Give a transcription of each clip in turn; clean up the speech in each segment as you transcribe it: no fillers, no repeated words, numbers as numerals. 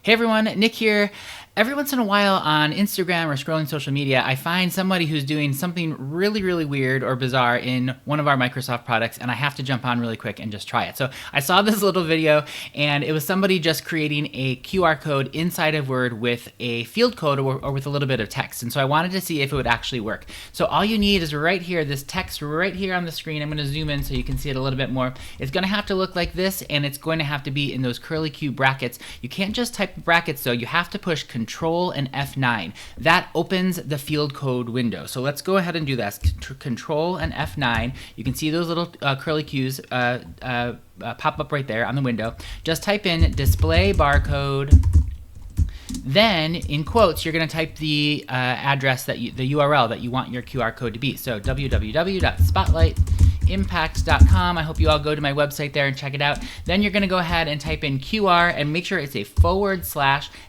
Hey everyone, Nick here. Every once in a while on Instagram or scrolling social media, I find somebody who's doing something really weird or bizarre in one of our Microsoft products, and I have to jump on really quick and just try it. So I saw this little video, and it was somebody just creating a QR code inside of Word with a field code or with a little bit of text. And so I wanted to see if it would actually work. So all you need is right here, this text right here on the screen. I'm going to zoom in so you can see it a little bit more. It's going to have to look like this, and it's going to have to be in those curly Q brackets. You can't just type brackets though. You have to push Control and F9. That opens the field code window. So let's go ahead and do that. Control and F9. You can see those little curly Qs pop up right there on the window. Just type in display barcode. Then, in quotes, you're going to type the address the URL that you want your QR code to be. So www.spotlightimpacts.com. I hope you all go to my website there and check it out. Then you're going to go ahead and type in QR and make sure it's a /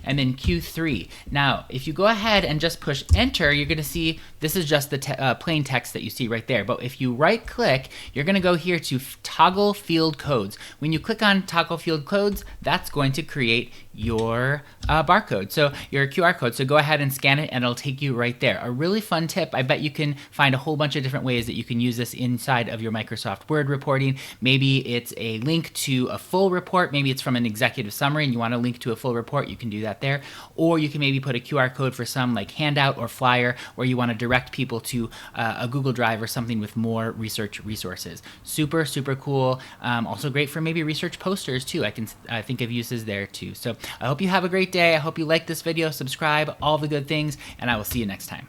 and then Q3. Now, if you go ahead and just push enter, you're going to see this is just the plain text that you see right there. But if you right click, you're going to go here to toggle field codes. When you click on toggle field codes, that's going to create your barcode, so your QR code. So go ahead and scan it and it'll take you right there. A really fun tip. I bet you can find a whole bunch of different ways that you can use this inside of your Microsoft Word reporting. Maybe it's a link to a full report. Maybe it's from an executive summary and you want to link to a full report. You can do that there. Or you can maybe put a QR code for some like handout or flyer, or you want to direct people to a Google Drive or something with more research resources. Super cool. Also great for maybe research posters too. I can think of uses there too. So I hope you have a great day. I hope you like this video, subscribe, all the good things, and I will see you next time.